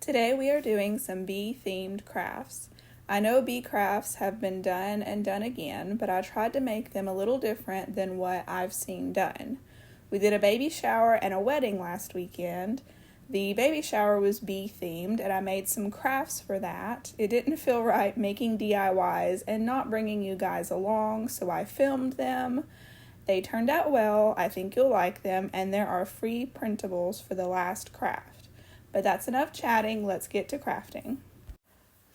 Today we are doing some bee-themed crafts. I know bee crafts have been done and done again, but I tried to make them a little different than what I've seen done. We did a baby shower and a wedding last weekend. The baby shower was bee-themed, and I made some crafts for that. It didn't feel right making DIYs and not bringing you guys along, so I filmed them. They turned out well, I think you'll like them, and there are free printables for the last craft. But that's enough chatting, let's get to crafting.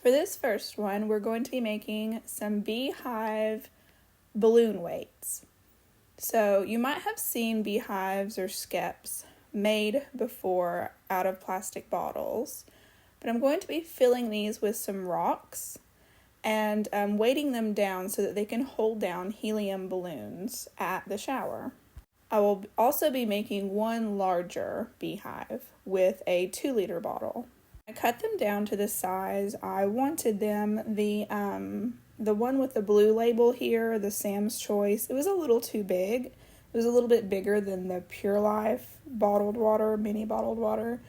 For this first one, we're going to be making some beehive balloon weights. So you might have seen beehives or skeps made before out of plastic bottles, but I'm going to be filling these with some rocks and weighting them down so that they can hold down helium balloons at the shower. I will also be making one larger beehive with a 2-liter bottle. I cut them down to the size I wanted them. The one with the blue label here, the Sam's Choice, it was a little too big. It was a little bit bigger than the Pure Life bottled water, mini bottled water.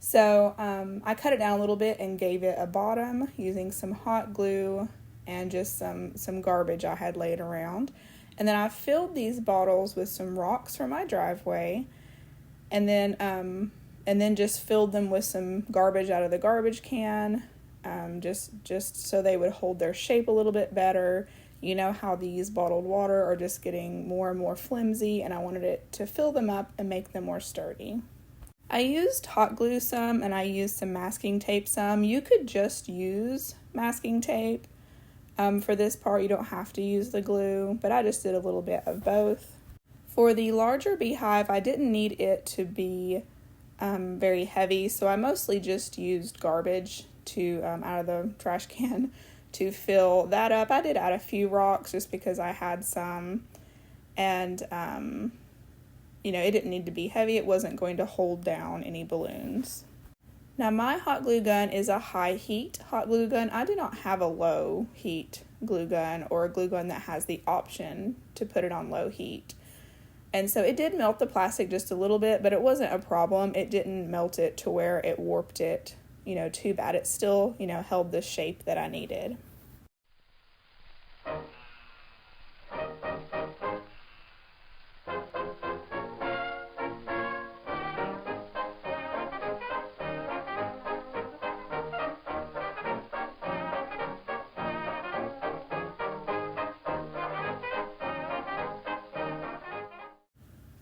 So I cut it down a little bit and gave it a bottom using some hot glue and just some garbage I had laid around. And then I filled these bottles with some rocks from my driveway, and then just filled them with some garbage out of the garbage can, just so they would hold their shape a little bit better. You know how these bottled water are just getting more and more flimsy, and I wanted it to fill them up and make them more sturdy. I used hot glue some, and I used some masking tape some. You could just use masking tape. For this part, you don't have to use the glue, but I just did a little bit of both. For the larger beehive, I didn't need it to be very heavy, so I mostly just used garbage out of the trash can to fill that up. I did add a few rocks just because I had some, and it didn't need to be heavy. It wasn't going to hold down any balloons. Now my hot glue gun is a high heat hot glue gun. I do not have a low heat glue gun or a glue gun that has the option to put it on low heat. And so it did melt the plastic just a little bit, but it wasn't a problem. It didn't melt it to where it warped it, too bad. It still, held the shape that I needed.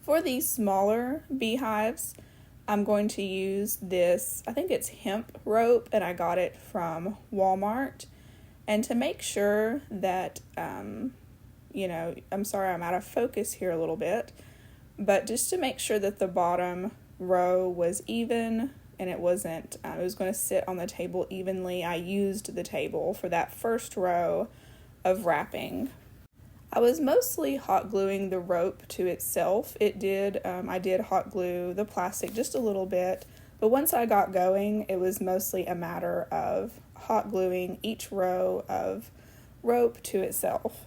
For these smaller beehives, I'm going to use this, I think it's hemp rope, and I got it from Walmart. And to make sure that, I'm sorry I'm out of focus here a little bit, but just to make sure that the bottom row was even and it wasn't, it was going to sit on the table evenly, I used the table for that first row of wrapping. I was mostly hot gluing the rope to itself. I did hot glue the plastic just a little bit, but once I got going, it was mostly a matter of hot gluing each row of rope to itself.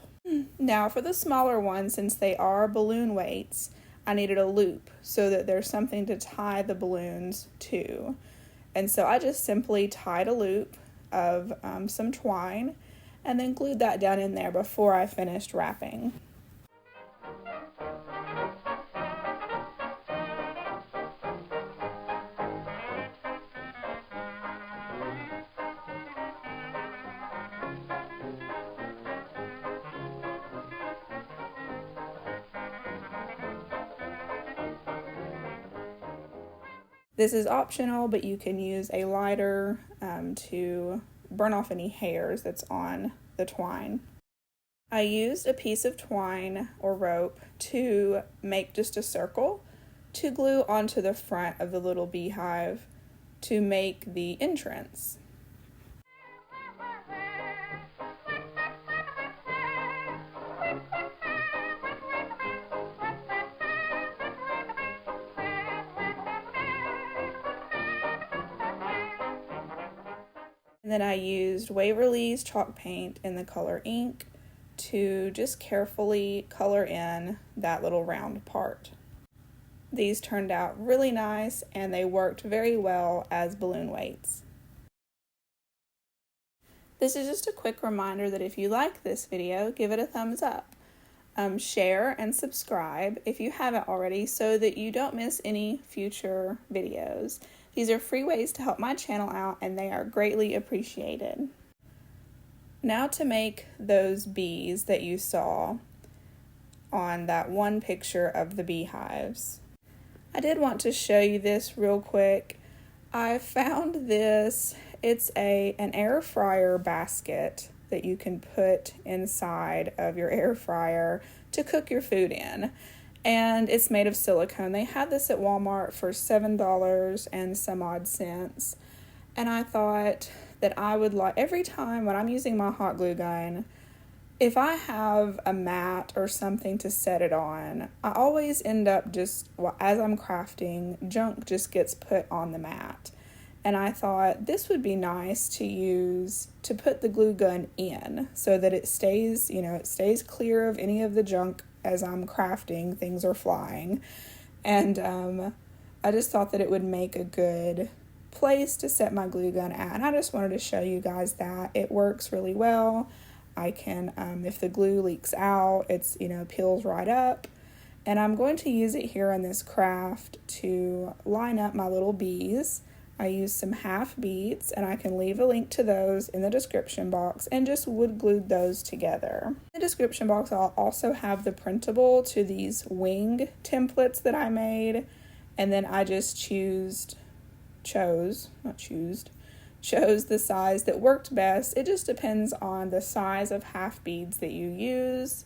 Now for the smaller ones, since they are balloon weights, I needed a loop so that there's something to tie the balloons to. And so I just simply tied a loop of some twine and then glued that down in there before I finished wrapping. This is optional, but you can use a lighter to burn off any hairs that's on the twine. I used a piece of twine or rope to make just a circle to glue onto the front of the little beehive to make the entrance. And then I used Waverly's chalk paint in the color ink to just carefully color in that little round part. These turned out really nice and they worked very well as balloon weights. This is just a quick reminder that if you like this video, give it a thumbs up. Share and subscribe if you haven't already so that you don't miss any future videos. These are free ways to help my channel out and they are greatly appreciated. Now to make those bees that you saw on that one picture of the beehives. I did want to show you this real quick. I found this. It's an air fryer basket that you can put inside of your air fryer to cook your food in. And it's made of silicone. They had this at Walmart for $7 and some odd cents. And I thought that I would like, every time when I'm using my hot glue gun, if I have a mat or something to set it on, I always end up just, as I'm crafting, junk just gets put on the mat. And I thought this would be nice to use to put the glue gun in so that it stays, it stays clear of any of the junk as I'm crafting. Things are flying. And I just thought that it would make a good place to set my glue gun at. And I just wanted to show you guys that it works really well. I can, if the glue leaks out, it's, peels right up. And I'm going to use it here in this craft to line up my little bees. I used some half beads, and I can leave a link to those in the description box and just wood glued those together. In the description box, I'll also have the printable to these wing templates that I made, and then I just chose the size that worked best. It just depends on the size of half beads that you use,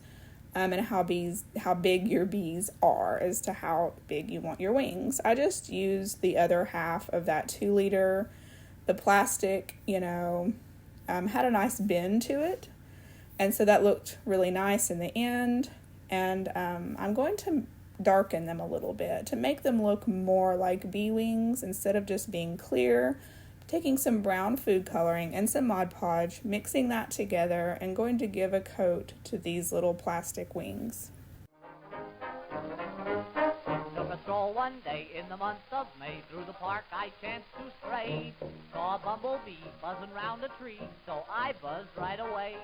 and how big your bees are as to how big you want your wings. I just used the other half of that 2 liter. The plastic, had a nice bend to it, and so that looked really nice in the end. And I'm going to darken them a little bit to make them look more like bee wings instead of just being clear. Taking some brown food coloring and some Mod Podge, mixing that together, and going to give a coat to these little plastic wings. Took a stroll one day in the month of May. Through the park I chanced to stray. Saw a bumblebee buzzing round a tree, so I buzzed right away.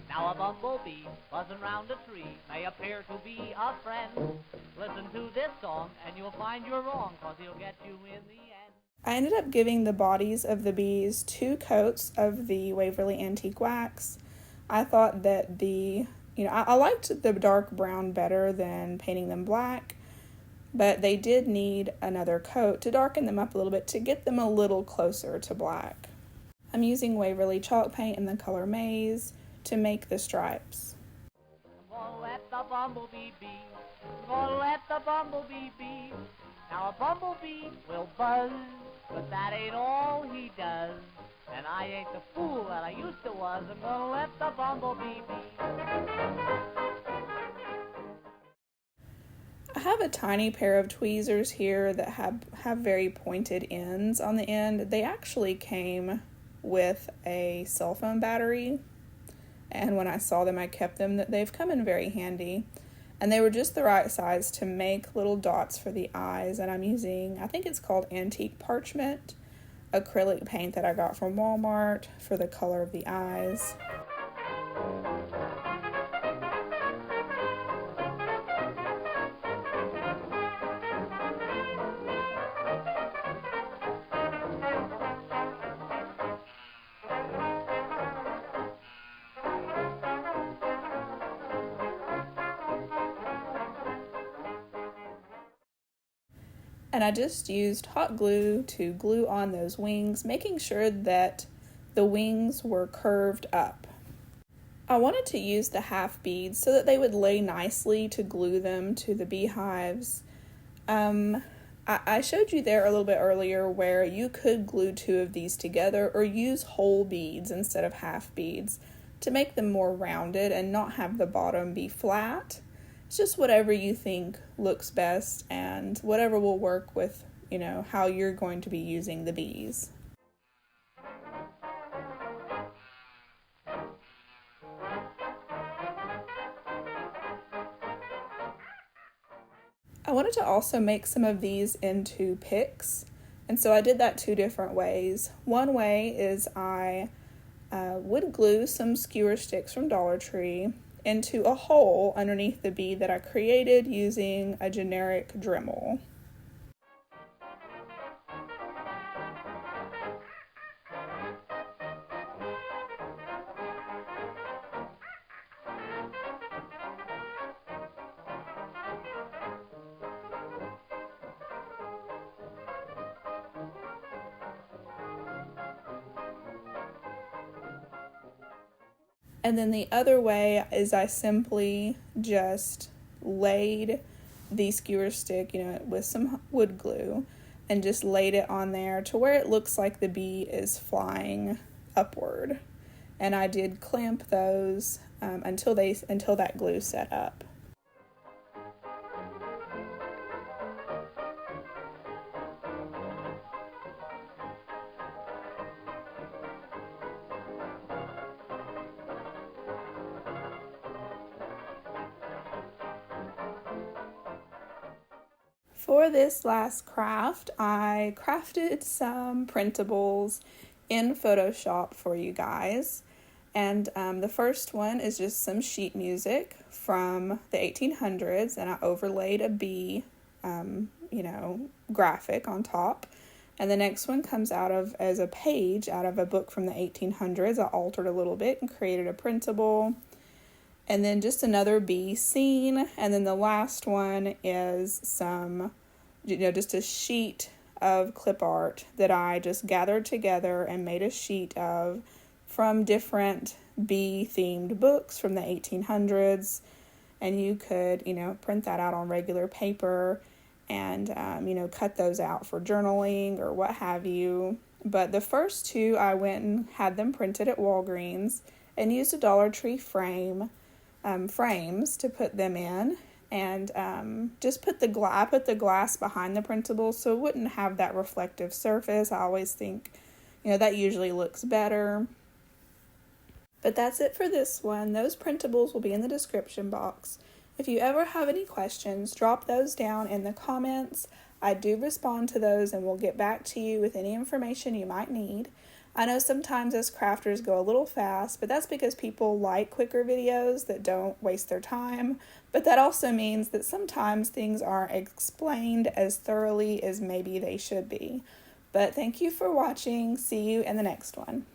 Now a bumblebee buzzing round a tree may appear to be a friend. Listen to this song and you'll find you're wrong, 'cause he'll get you in the end. I ended up giving the bodies of the bees 2 coats of the Waverly Antique Wax. I thought that I liked the dark brown better than painting them black, but they did need another coat to darken them up a little bit to get them a little closer to black. I'm using Waverly chalk paint in the color Maize to make the stripes. I'm gonna let the bumblebee be. I'm gonna let the bumblebee be. Now a bumblebee will buzz, but that ain't all he does. And I ain't the fool that I used to was. I'm gonna let the bumblebee be. I have a tiny pair of tweezers here that have very pointed ends on the end. They actually came with a cell phone battery, and when I saw them I kept them. They've come in very handy. And they were just the right size to make little dots for the eyes. And I'm using, I think it's called Antique Parchment, acrylic paint that I got from Walmart for the color of the eyes. And I just used hot glue to glue on those wings, making sure that the wings were curved up. I wanted to use the half beads so that they would lay nicely to glue them to the beehives. I showed you there a little bit earlier where you could glue 2 of these together or use whole beads instead of half beads to make them more rounded and not have the bottom be flat. It's just whatever you think looks best and whatever will work with, how you're going to be using the bees. I wanted to also make some of these into picks, and so I did that 2 different ways. One way is I would glue some skewer sticks from Dollar Tree into a hole underneath the bee that I created using a generic Dremel. And then the other way is I simply just laid the skewer stick, with some wood glue and just laid it on there to where it looks like the bee is flying upward. And I did clamp those until that glue set up. For this last craft, I crafted some printables in Photoshop for you guys. And the first one is just some sheet music from the 1800s, and I overlaid a bee, graphic on top. And the next one comes as a page out of a book from the 1800s. I altered a little bit and created a printable. And then just another bee scene. And then the last one is some, just a sheet of clip art that I just gathered together and made a sheet of from different bee-themed books from the 1800s. And you could, print that out on regular paper and, cut those out for journaling or what have you. But the first two, I went and had them printed at Walgreens and used a Dollar Tree frames to put them in, and just put the glass behind the printable so it wouldn't have that reflective surface. I always think, that usually looks better. But that's it for this one. Those printables will be in the description box. If you ever have any questions, drop those down in the comments. I do respond to those and will get back to you with any information you might need. I know sometimes as crafters go a little fast, but that's because people like quicker videos that don't waste their time. But that also means that sometimes things aren't explained as thoroughly as maybe they should be. But thank you for watching. See you in the next one.